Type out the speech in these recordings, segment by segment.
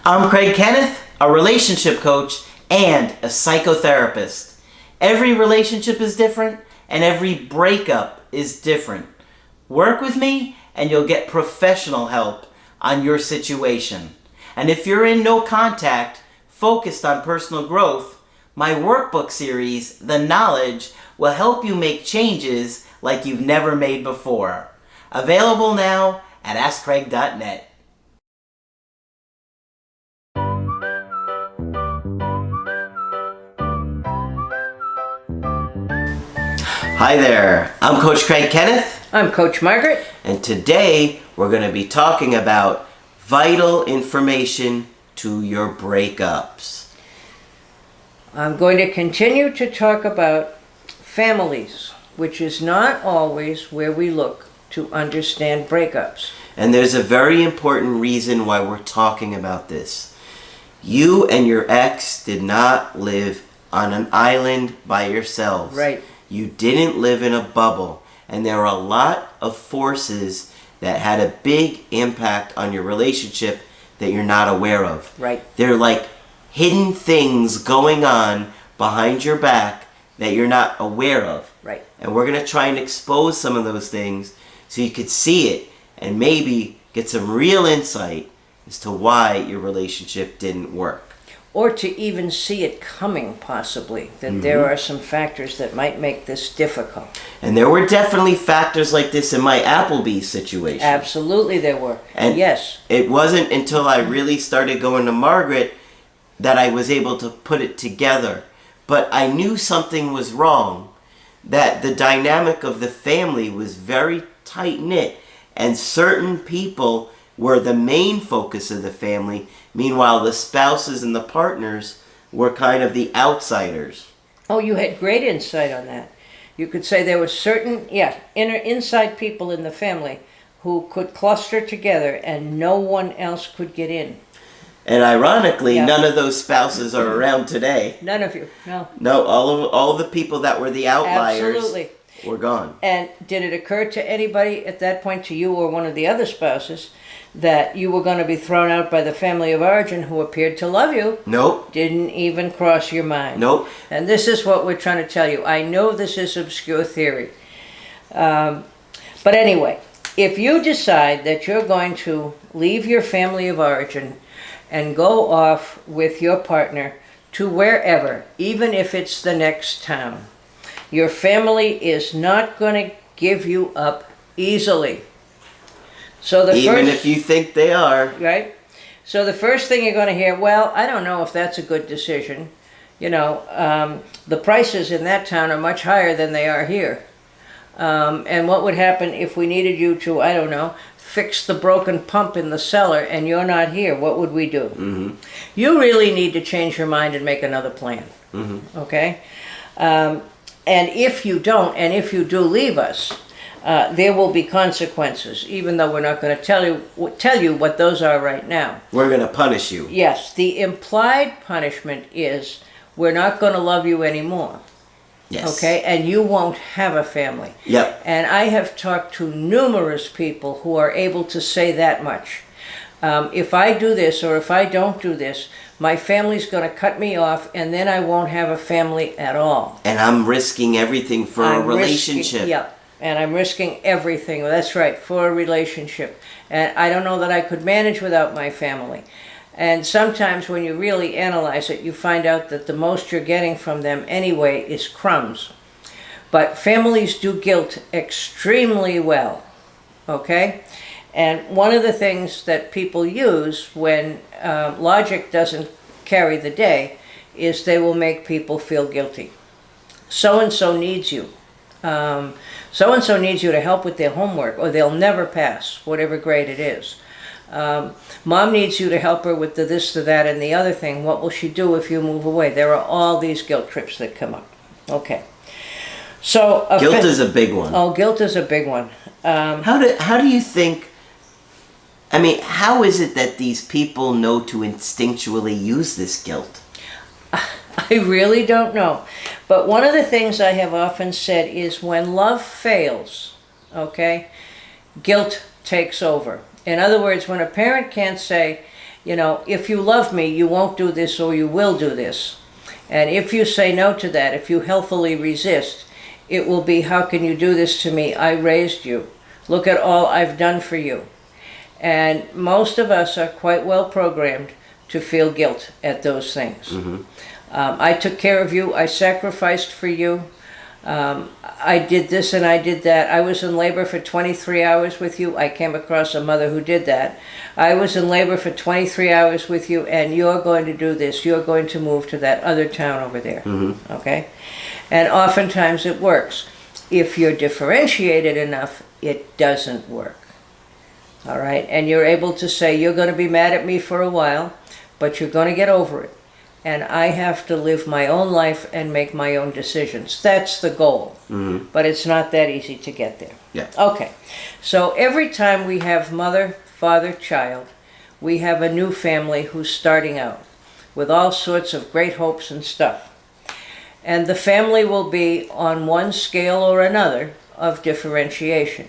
I'm Craig Kenneth, a relationship coach and a psychotherapist. Every relationship is different and every breakup is different. Work with me and you'll get professional help on your situation. And if you're in no contact, focused on personal growth, my workbook series, The Knowledge, will help you make changes like you've never made before. Available now at AskCraig.net. Hi there, I'm Coach Craig Kenneth. I'm Coach Margaret. And today we're going to be talking about vital information to your breakups. I'm going to continue to talk about families, which is not always where we look to understand breakups. And there's a very important reason why we're talking about this. You and your ex did not live on an island by yourselves. Right. You didn't live in a bubble. And there are a lot of forces that had a big impact on your relationship that you're not aware of. Right. They're like hidden things going on behind your back that you're not aware of. Right. And we're going to try and expose some of those things so you could see it and maybe get some real insight as to why your relationship didn't work. Or to even see it coming, possibly, that there are some factors that might make this difficult. And there were definitely factors like this in my Applebee's situation. Absolutely there were. And yes. It wasn't until I really started going to Margaret that I was able to put it together. But I knew something was wrong, that the dynamic of the family was very tight-knit, and certain people were the main focus of the family. Meanwhile, the spouses and the partners were kind of the outsiders. Oh, you had great insight on that. You could say there were certain, inside people in the family who could cluster together and no one else could get in. And ironically, none of those spouses are around today. None of you, no. No, all the people that were the outliers Absolutely. were gone. And did it occur to anybody at that point, to you or one of the other spouses, that you were going to be thrown out by the family of origin who appeared to love you? Nope. Didn't even cross your mind. Nope. And this is what we're trying to tell you. I know this is obscure theory. But anyway, if you decide that you're going to leave your family of origin and go off with your partner to wherever, even if it's the next town, your family is not going to give you up easily. So Even if you think they are. Right? So the first thing you're going to hear, well, I don't know if that's a good decision. You know, the prices in that town are much higher than they are here. And what would happen if we needed you to, I don't know, fix the broken pump in the cellar and you're not here? What would we do? Mm-hmm. You really need to change your mind and make another plan. Mm-hmm. Okay? And if you don't, and if you do leave us, there will be consequences, even though we're not going to tell you what those are right now. We're going to punish you. Yes, the implied punishment is we're not going to love you anymore. Yes. Okay, and you won't have a family. Yep. And I have talked to numerous people who are able to say that much. If I do this or if I don't do this, my family's going to cut me off and then I won't have a family at all. And I'm risking everything for a relationship. And I'm risking everything. That's right, for a relationship. And I don't know that I could manage without my family. And sometimes when you really analyze it, you find out that the most you're getting from them anyway is crumbs. But families do guilt extremely well, okay? And one of the things that people use when logic doesn't carry the day is they will make people feel guilty. So-and-so needs you. So-and-so needs you to help with their homework, or they'll never pass, whatever grade it is. Mom needs you to help her with the this, the that, and the other thing. What will she do if you move away? There are all these guilt trips that come up. Okay. So guilt is a big one. Oh, guilt is a big one. How do you think, I mean, how is it that these people know to instinctually use this guilt? I really don't know. But one of the things I have often said is when love fails, okay, guilt takes over. In other words, when a parent can't say, You know, if you love me, you won't do this or you will do this. And if you say no to that, if you healthily resist, it will be, how can you do this to me? I raised you. Look at all I've done for you. And most of us are quite well programmed to feel guilt at those things. I took care of you. I sacrificed for you. I did this and I did that. I was in labor for 23 hours with you. I came across a mother who did that. I was in labor for 23 hours with you, and you're going to do this. You're going to move to that other town over there. Okay? And oftentimes it works. If you're differentiated enough, it doesn't work. All right? And you're able to say, you're going to be mad at me for a while, but you're going to get over it. And I have to live my own life and make my own decisions. That's the goal. But it's not that easy to get there. Yeah. Okay. So every time we have mother, father, child, we have a new family who's starting out with all sorts of great hopes and stuff. And the family will be on one scale or another of differentiation.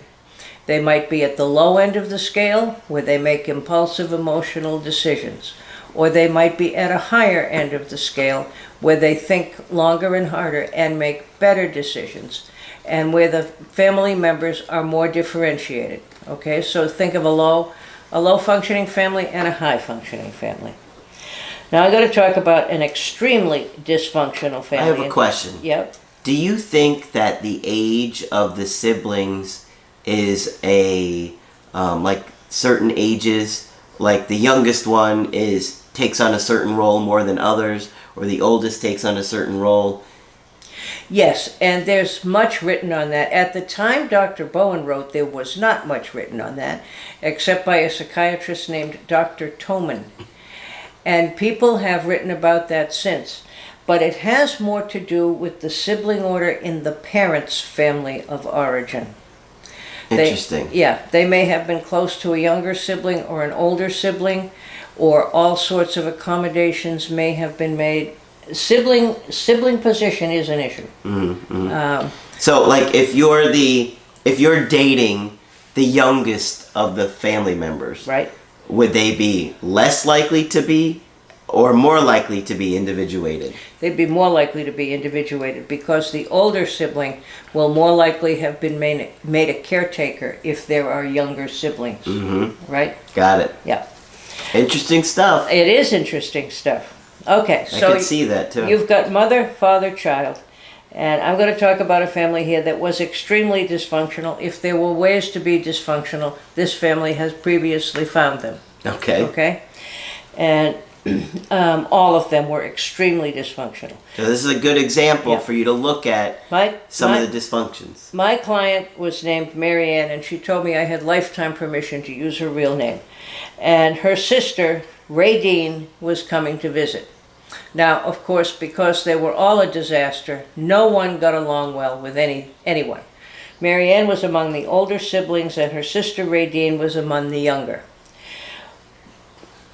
They might be at the low end of the scale, where they make impulsive emotional decisions. Or they might be at a higher end of the scale, where they think longer and harder and make better decisions, and where the family members are more differentiated. Okay, so think of a low functioning family and a high functioning family. Now I'm going to talk about an extremely dysfunctional family. I have a question. Yep. Do you think that the age of the siblings is like certain ages, like the youngest one takes on a certain role more than others, or the oldest takes on a certain role? Yes, and there's much written on that. At the time Dr. Bowen wrote, there was not much written on that, except by a psychiatrist named Dr. Toman. And people have written about that since. But it has more to do with the sibling order in the parents' family of origin. Interesting. They may have been close to a younger sibling or an older sibling, or all sorts of accommodations may have been made. Sibling position is an issue. So, like, if you're dating the youngest of the family members, right? Would they be less likely to be, or more likely to be individuated? They'd be more likely to be individuated, because the older sibling will more likely have been made a caretaker if there are younger siblings. Right? Got it. Yeah. Interesting stuff. It is interesting stuff. Okay, so I can see that too. You've got mother, father, child. And I'm going to talk about a family here that was extremely dysfunctional. If there were ways to be dysfunctional, this family has previously found them. Okay. Okay? And all of them were extremely dysfunctional. So this is a good example for you to look at some of the dysfunctions. My client was named Marianne, and she told me I had lifetime permission to use her real name. And her sister, Ray Dean, was coming to visit. Now, of course, because they were all a disaster, no one got along well with anyone. Marianne was among the older siblings, and her sister, Ray Dean, was among the younger.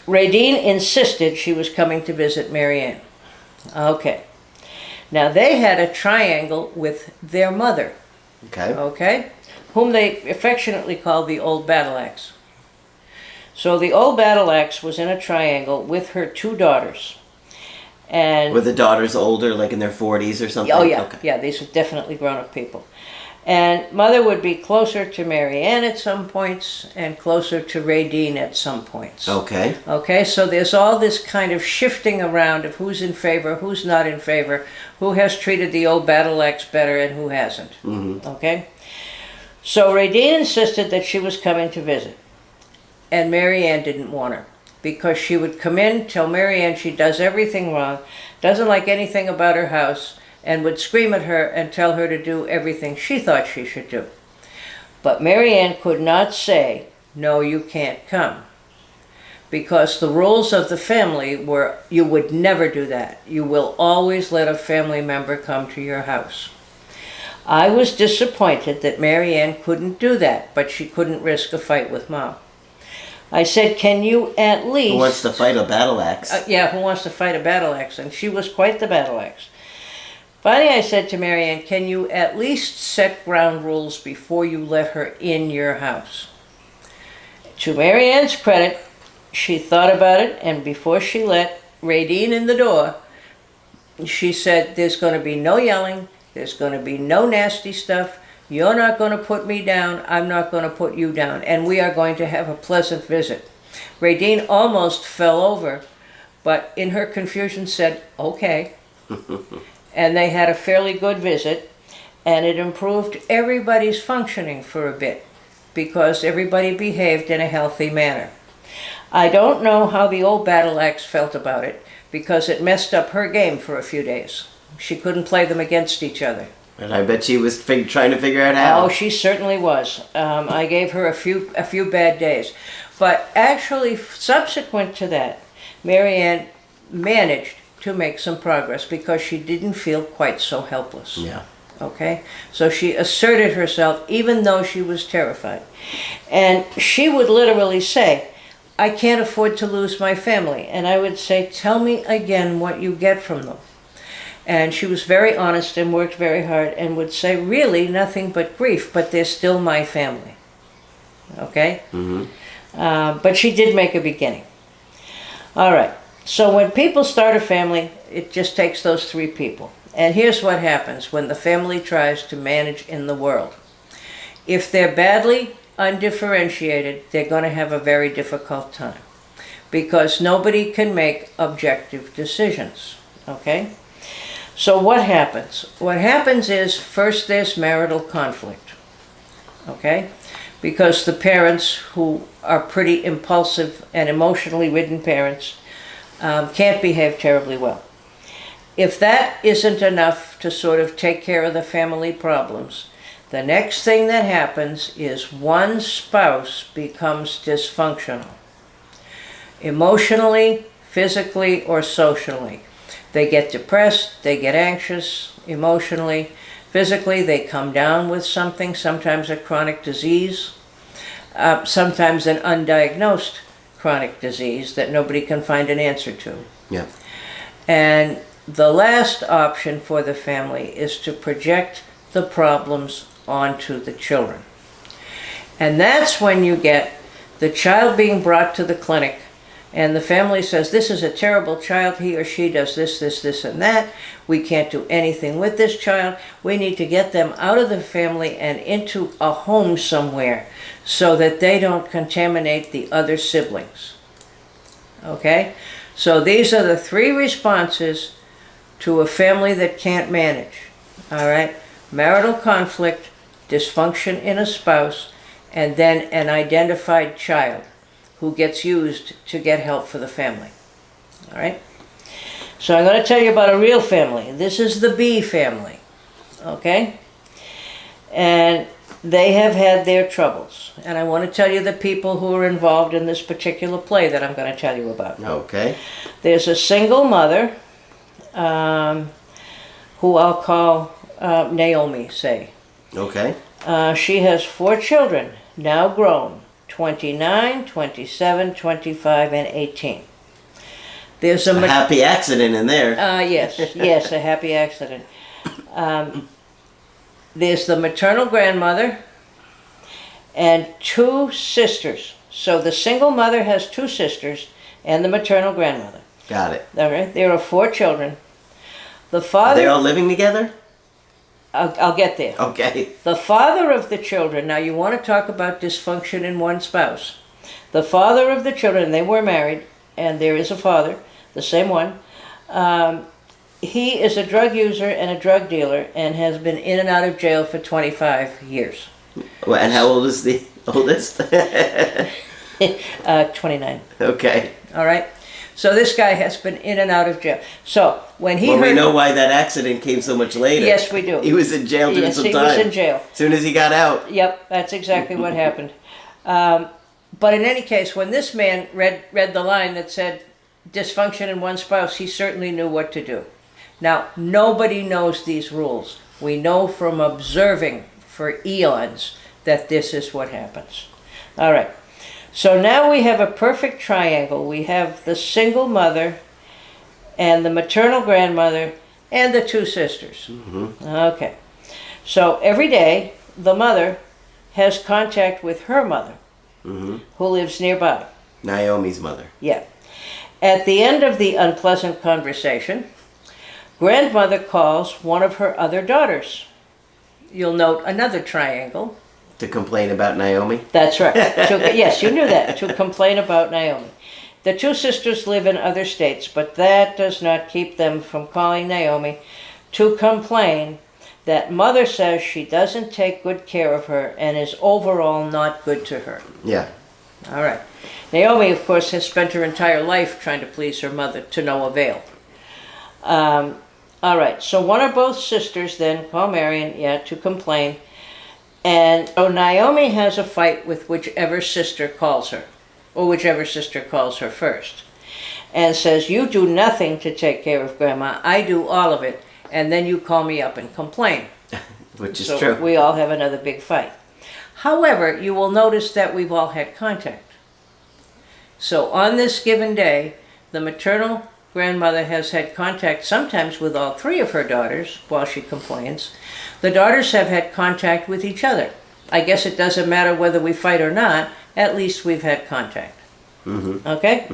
Ray Dean insisted she was coming to visit Marianne. Okay. Now, they had a triangle with their mother. Okay. Okay? Whom they affectionately called the Old Battle Axe. So the Old Battle Axe was in a triangle with her two daughters. And were the daughters older, like in their 40s or something? Oh, yeah. Okay. Yeah, these were definitely grown-up people. And mother would be closer to Marianne at some points and closer to Ray Dean at some points. Okay. Okay, so there's all this kind of shifting around of who's in favor, who's not in favor, who has treated the Old Battle Axe better and who hasn't. Okay? So Ray Dean insisted that she was coming to visit. And Marianne didn't want her, because she would come in, tell Marianne she does everything wrong, doesn't like anything about her house, and would scream at her and tell her to do everything she thought she should do. But Marianne could not say, no, you can't come. Because the rules of the family were, you would never do that. You will always let a family member come to your house. I was disappointed that Marianne couldn't do that, but she couldn't risk a fight with Mom. I said, can you at least... Who wants to fight a battle axe? Who wants to fight a battle axe? And she was quite the battle axe. Finally, I said to Marianne, can you at least set ground rules before you let her in your house? To Marianne's credit, she thought about it, and before she let Radine in the door, she said, there's going to be no yelling, there's going to be no nasty stuff, you're not going to put me down, I'm not going to put you down, and we are going to have a pleasant visit. Radine almost fell over, but in her confusion said, okay. And they had a fairly good visit, and it improved everybody's functioning for a bit, because everybody behaved in a healthy manner. I don't know how the old battle axe felt about it, because it messed up her game for a few days. She couldn't play them against each other. And I bet she was trying to figure out how. Oh, she certainly was. I gave her a few bad days. But actually, subsequent to that, Marianne managed to make some progress because she didn't feel quite so helpless. Yeah. Okay? So she asserted herself even though she was terrified. And she would literally say, I can't afford to lose my family. And I would say, tell me again what you get from them. And she was very honest and worked very hard and would say, really, nothing but grief, but they're still my family. Okay? But she did make a beginning. All right. So when people start a family, it just takes those three people. And here's what happens when the family tries to manage in the world. If they're badly undifferentiated, they're going to have a very difficult time because nobody can make objective decisions. Okay? So what happens? What happens is first there's marital conflict. Okay? Because the parents who are pretty impulsive and emotionally ridden parents can't behave terribly well. If that isn't enough to sort of take care of the family problems, the next thing that happens is one spouse becomes dysfunctional. Emotionally, physically, or socially. They get depressed, they get anxious, emotionally. Physically, they come down with something, sometimes a chronic disease, sometimes an undiagnosed chronic disease that nobody can find an answer to. Yeah. And the last option for the family is to project the problems onto the children. And that's when you get the child being brought to the clinic and the family says, this is a terrible child, he or she does this, this, this, and that. We can't do anything with this child. We need to get them out of the family and into a home somewhere so that they don't contaminate the other siblings. Okay? So these are the three responses to a family that can't manage. All right? Marital conflict, dysfunction in a spouse, and then an identified child who gets used to get help for the family. All right? So I'm going to tell you about a real family. This is the B family. Okay? And they have had their troubles. And I want to tell you the people who are involved in this particular play that I'm going to tell you about. Okay. There's a single mother who I'll call Naomi, say. Okay. She has 4 children, now grown, 29, 27, 25, and 18. There's a happy accident in there. Yes, yes, a happy accident. There's the maternal grandmother and 2 sisters. So the single mother has 2 sisters and the maternal grandmother. Got it. All right, there are 4 children. The father... Are they all living together? I'll get there. Okay. The father of the children, now you want to talk about dysfunction in one spouse. The father of the children, they were married, and there is a father, the same one. He is a drug user and a drug dealer and has been in and out of jail for 25 years. Well, and how old is the oldest? 29. Okay. All right. So this guy has been in and out of jail. So when he we know why that accident came so much later. Yes, we do. He was in jail doing some time. Yes, he was in jail. As soon as he got out. Yep, that's exactly what happened. But in any case, when this man read the line that said dysfunction in one spouse, he certainly knew what to do. Now, nobody knows these rules. We know from observing for eons that this is what happens. All right. So now we have a perfect triangle. We have the single mother and the maternal grandmother and the 2 sisters. Mm-hmm. Okay. So every day, the mother has contact with her mother, mm-hmm. who lives nearby. Naomi's mother. Yeah. At the end of the unpleasant conversation, grandmother calls one of her other daughters. You'll note another triangle. To complain about Naomi? That's right. Yes, you knew that. To complain about Naomi. The two sisters live in other states, but that does not keep them from calling Naomi to complain that mother says she doesn't take good care of her and is overall not good to her. Yeah. All right. Naomi, of course, has spent her entire life trying to please her mother to no avail. All right. So one or both sisters then call Marion, to complain. And so Naomi has a fight with whichever sister calls her, or whichever sister calls her first, and says, you do nothing to take care of Grandma. I do all of it. And then you call me up and complain. Which is so true. We all have another big fight. However, you will notice that we've all had contact. So on this given day, the maternal grandmother has had contact sometimes with all three of her daughters while she complains. The daughters have had contact with each other. I guess it doesn't matter whether we fight or not, at least we've had contact. Mm-hmm. Okay?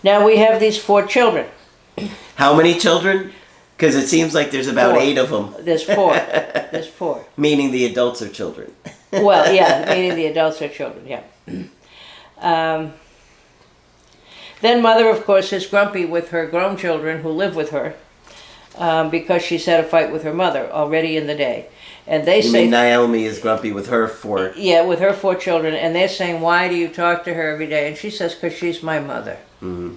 Now we have these 4 children. How many children? Because it seems like there's about 4. 8 of them. There's 4. There's 4. Meaning the adults are children. Well, yeah, meaning the adults are children, yeah. Then mother, of course, is grumpy with her grown children who live with her because she's had a fight with her mother already in the day. And they You mean Naomi is grumpy with her 4? Yeah, with her 4 children, and they're saying, why do you talk to her every day? And she says, because she's my mother. Mm-hmm.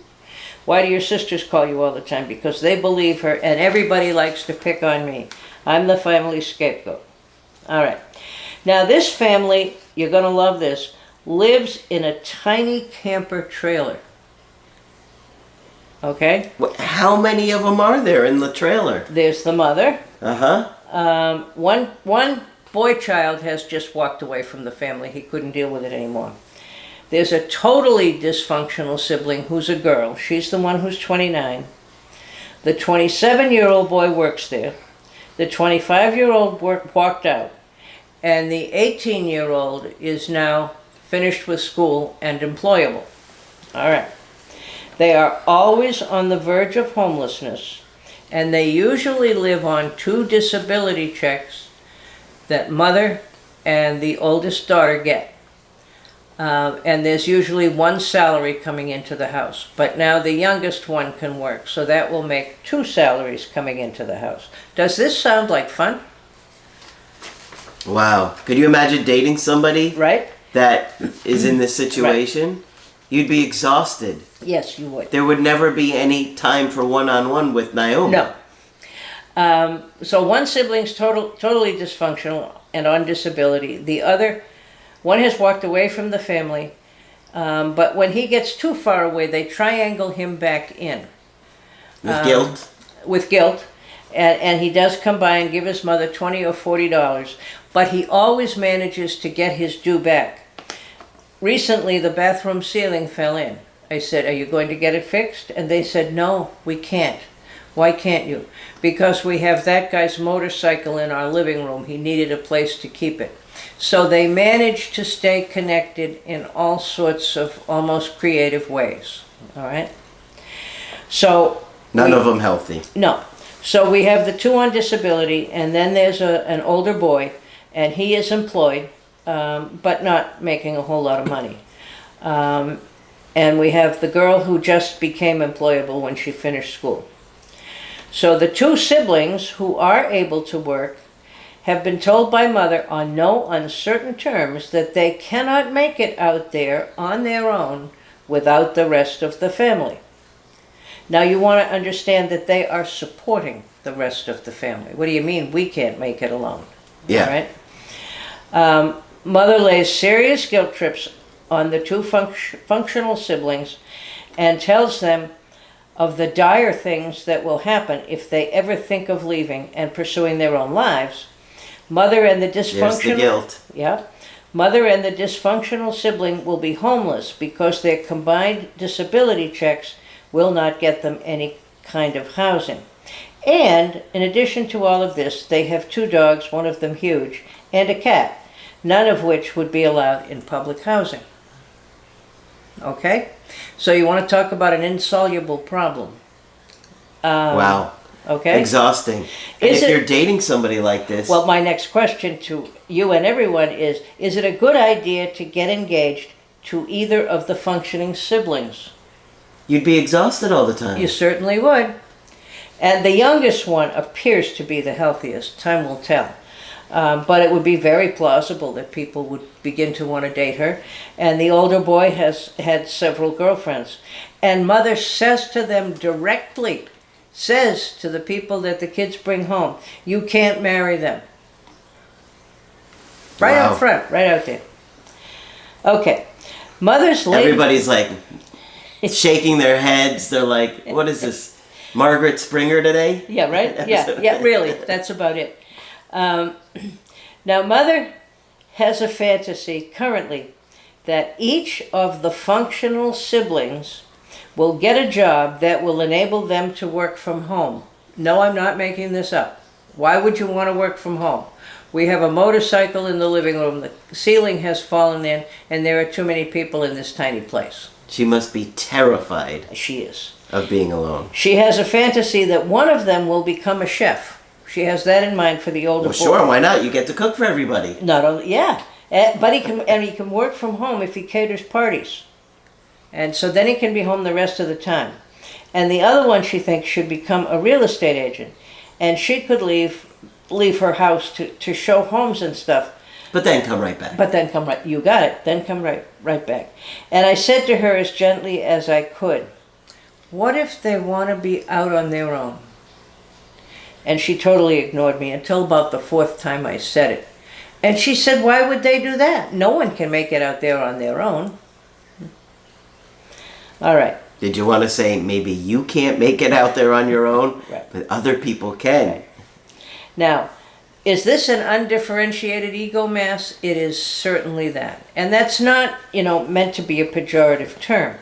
Why do your sisters call you all the time? Because they believe her, and everybody likes to pick on me. I'm the family scapegoat. All right. Now this family, you're going to love this, lives in a tiny camper trailer. Okay? How many of them are there in the trailer? There's the mother. Uh-huh. One boy child has just walked away from the family. He couldn't deal with it anymore. There's a totally dysfunctional sibling who's a girl. She's the one who's 29. The 27-year-old boy works there. The 25-year-old walked out. And the 18-year-old is now finished with school and employable. All right. They are always on the verge of homelessness, and they usually live on 2 disability checks that mother and the oldest daughter get. And there's usually 1 salary coming into the house. But now the youngest one can work, so that will make 2 salaries coming into the house. Does this sound like fun? Wow. Could you imagine dating somebody Right? that is in this situation? Right. You'd be exhausted. Yes, you would. There would never be any time for one-on-one with Naomi. No. So one sibling's totally dysfunctional and on disability. The other, one has walked away from the family, but when he gets too far away, they triangle him back in. With guilt? With guilt. And he does come by and give his mother $20 or $40, but he always manages to get his due back. Recently, the bathroom ceiling fell in. I said, are you going to get it fixed? And they said, no, we can't. Why can't you? Because we have that guy's motorcycle in our living room. He needed a place to keep it. So they managed to stay connected in all sorts of almost creative ways. All right? So None of them healthy. No. So we have the 2 on disability, and then there's an older boy, and he is employed, but not making a whole lot of money. And we have the girl who just became employable when she finished school. So the 2 siblings who are able to work have been told by mother on no uncertain terms that they cannot make it out there on their own without the rest of the family. Now you want to understand that they are supporting the rest of the family. What do you mean we can't make it alone? Yeah. All right? Mother lays serious guilt trips on the 2 functional siblings and tells them of the dire things that will happen if they ever think of leaving and pursuing their own lives. Mother and the dysfunctional... There's the guilt. Yeah. Mother and the dysfunctional sibling will be homeless because their combined disability checks will not get them any kind of housing. And in addition to all of this, they have 2 dogs, one of them huge, and a cat, none of which would be allowed in public housing. Okay? So you want to talk about an insoluble problem. Wow. Okay? Exhausting. And Is if it- you're dating somebody like this, Well, my next question to you and everyone is it a good idea to get engaged to either of the functioning siblings? you'd be exhausted all the time. You certainly would. And the youngest one appears to be the healthiest. Time will tell. But it would be very plausible that people would begin to want to date her. And the older boy has had several girlfriends. And mother says to them directly, says to the people that the kids bring home, you can't marry them. Right Wow. up front, right out there. Okay. Mother's late. Everybody's like shaking their heads. They're like, what is this? Margaret Springer today? Yeah, right? Yeah, really. That's about it. Now, mother has a fantasy currently that each of the functional siblings will get a job that will enable them to work from home. No, I'm not making this up. Why would you want to work from home? We have a motorcycle in the living room, the ceiling has fallen in, and there are too many people in this tiny place. She must be terrified She is. of being alone. She has a fantasy that one of them will become a chef. She has that in mind for the older Well, boy. sure, why not? You get to cook for everybody. Not only, yeah, but he can work from home if he caters parties, and so then he can be home the rest of the time. And the other one, she thinks, should become a real estate agent, and she could leave her house to show homes and stuff. But then come right back. But then come right, you got it. Then come right back. And I said to her as gently as I could, "What if they want to be out on their own?" And she totally ignored me until about the fourth time I said it. And she said, "Why would they do that? No one can make it out there on their own." All right. Did you want to say maybe you can't make it out there on your own, Right. but other people can? Right. Now, is this an undifferentiated ego mass? It is certainly that. And that's not, meant to be a pejorative term.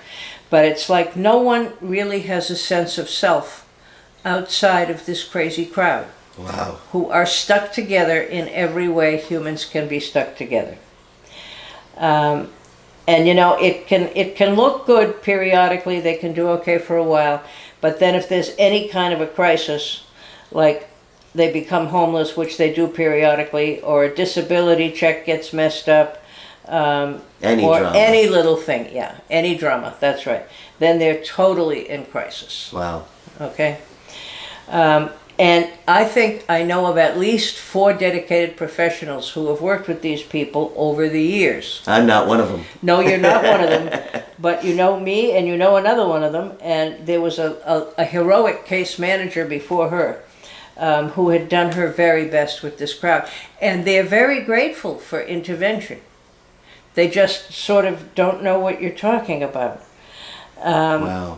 But it's like no one really has a sense of self outside of this crazy crowd. Wow. Who are stuck together in every way humans can be stuck together. And it can look good periodically. They can do okay for a while. But then if there's any kind of a crisis, like they become homeless, which they do periodically, or a disability check gets messed up, Any or drama. any little thing, any drama, that's right. Then they're totally in crisis. Wow. Okay? And I think I know of at least 4 dedicated professionals who have worked with these people over the years. I'm not one of them. No, you're not one of them, but you know me and you know another one of them, and there was a heroic case manager before her who had done her very best with this crowd. And they're very grateful for intervention. They just sort of don't know what you're talking about. Wow.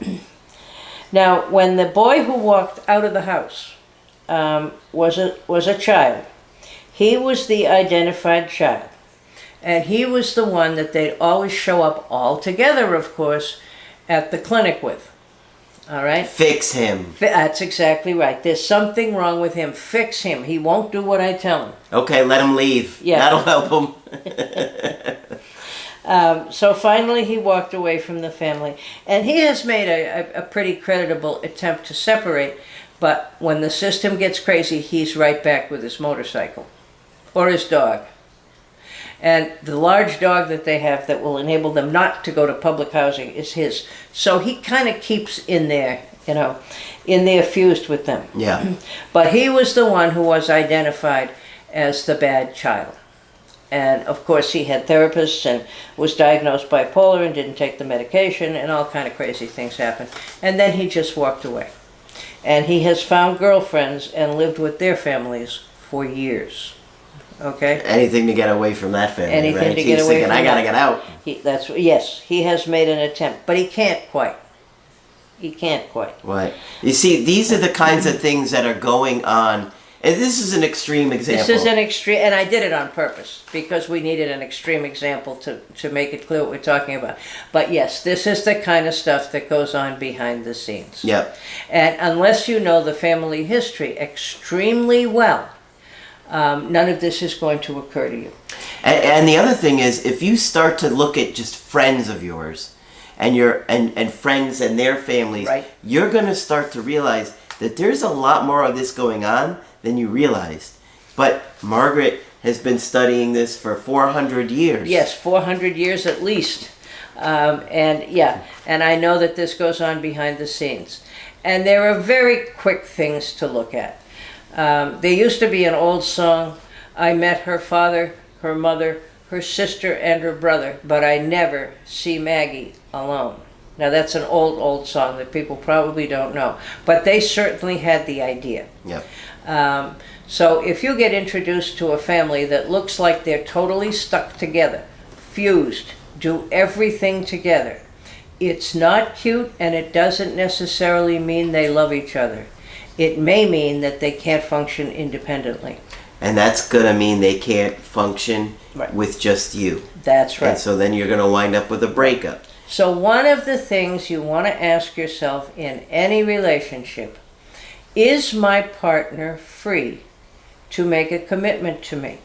Now, when the boy who walked out of the house was a child, he was the identified child. And he was the one that they'd always show up all together, of course, at the clinic with. All right? Fix him. That's exactly right. There's something wrong with him. Fix him. He won't do what I tell him. Okay, let him leave. Yeah. That'll help him. So finally he walked away from the family. And he has made a pretty creditable attempt to separate. But when the system gets crazy, he's right back with his motorcycle. Or his dog. And the large dog that they have that will enable them not to go to public housing is his. So he kind of keeps in there, in there fused with them. Yeah. But he was the one who was identified as the bad child. And of course he had therapists and was diagnosed bipolar and didn't take the medication, and all kind of crazy things happened. And then he just walked away. And he has found girlfriends and lived with their families for years. Okay? Anything to get away from that family, Anything right? to get He's away thinking, from I gotta that. get out. Yes, he has made an attempt, but he can't quite. He can't quite. What? You see, these are the kinds of things that are going on. And this is an extreme example. This is an extreme, and I did it on purpose because we needed an extreme example to make it clear what we're talking about. But yes, this is the kind of stuff that goes on behind the scenes. Yep. And unless you know the family history extremely well, none of this is going to occur to you. And the other thing is, if you start to look at just friends of yours, and friends and their families, Right. you're going to start to realize that there's a lot more of this going on than you realized. But Margaret has been studying this for 400 years. Yes, 400 years at least. And I know that this goes on behind the scenes. And there are very quick things to look at. There used to be an old song, I met her father, her mother, her sister, and her brother, but I never see Maggie alone. Now that's an old song that people probably don't know, but they certainly had the idea. Yep. So if you get introduced to a family that looks like they're totally stuck together, fused, do everything together, it's not cute, and it doesn't necessarily mean they love each other. It may mean that they can't function independently. And that's going to mean they can't function Right. with just you. That's right. And so then you're going to wind up with a breakup. So one of the things you want to ask yourself in any relationship, is my partner free to make a commitment to me?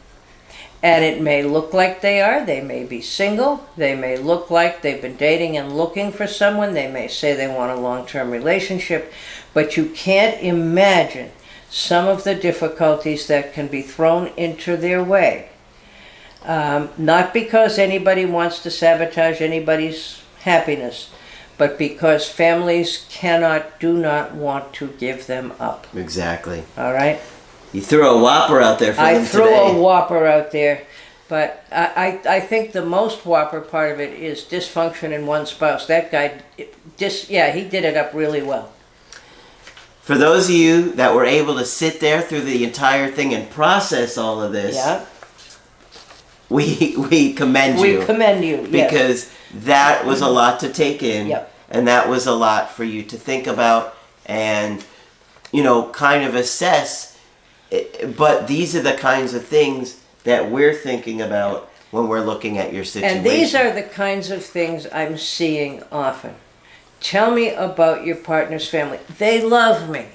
And it may look like they are. They may be single. They may look like they've been dating and looking for someone. They may say they want a long-term relationship. But you can't imagine some of the difficulties that can be thrown into their way. Not because anybody wants to sabotage anybody's happiness, but because families do not want to give them up. Exactly. All right? You threw a whopper out there for them I threw today. a whopper out there, but I think the most whopper part of it is dysfunction in one spouse. That guy, he did it up really well. For those of you that were able to sit there through the entire thing and process all of this, Yeah. we commend you. We commend you, yes. Because that was a lot to take in. Yep. And that was a lot for you to think about and, kind of assess. But these are the kinds of things that we're thinking about when we're looking at your situation. And these are the kinds of things I'm seeing often. Tell me about your partner's family. They love me.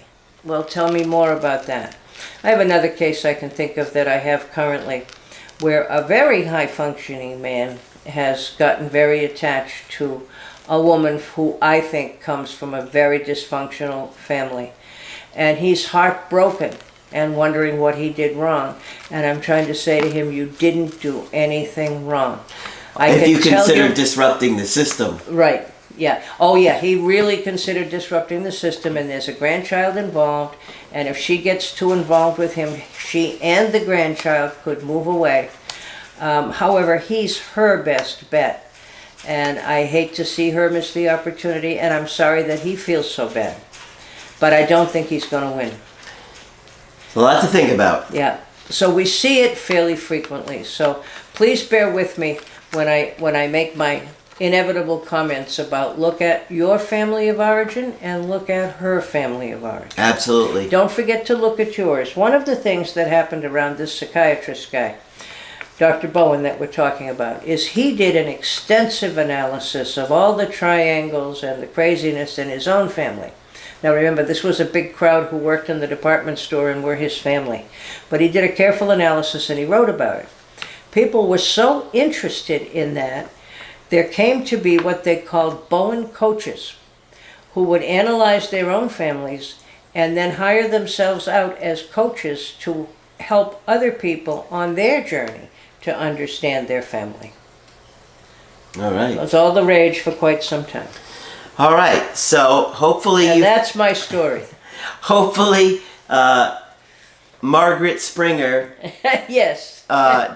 Well, tell me more about that. I have another case I can think of that I have currently where a very high-functioning man has gotten very attached to a woman who I think comes from a very dysfunctional family. And he's heartbroken and wondering what he did wrong. And I'm trying to say to him, you didn't do anything wrong. If you consider disrupting the system. Right, yeah. Oh yeah, he really considered disrupting the system, and there's a grandchild involved, and if she gets too involved with him, she and the grandchild could move away. However, he's her best bet, and I hate to see her miss the opportunity, and I'm sorry that he feels so bad. But I don't think he's going to win. A lot to think about. Yeah. So we see it fairly frequently. So please bear with me when I make my inevitable comments about look at your family of origin and look at her family of origin. Absolutely. Don't forget to look at yours. One of the things that happened around this psychiatrist guy, Dr. Bowen, that we're talking about, is he did an extensive analysis of all the triangles and the craziness in his own family. Now remember, this was a big crowd who worked in the department store and were his family. But he did a careful analysis and he wrote about it. People were so interested in that, there came to be what they called Bowen coaches, who would analyze their own families and then hire themselves out as coaches to help other people on their journey to understand their family. All right. It was all the rage for quite some time. All right, so hopefully And that's my story. Hopefully, Margaret Springer Yes.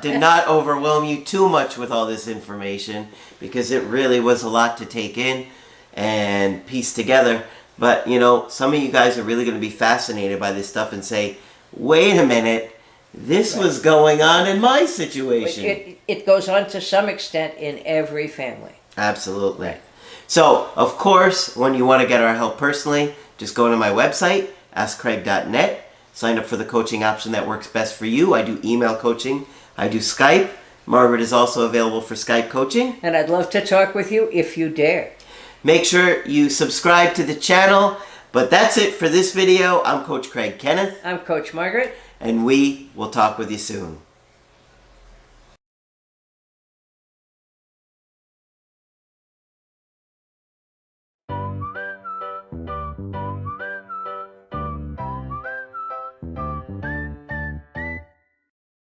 did not overwhelm you too much with all this information, because it really was a lot to take in and piece together. But, some of you guys are really going to be fascinated by this stuff and say, wait a minute, this was going on in my situation. It goes on to some extent in every family. Absolutely. Right. So, of course, when you want to get our help personally, just go to my website, askcraig.net, sign up for the coaching option that works best for you. I do email coaching. I do Skype. Margaret is also available for Skype coaching. And I'd love to talk with you if you dare. Make sure you subscribe to the channel. But that's it for this video. I'm Coach Craig Kenneth. I'm Coach Margaret. And we will talk with you soon.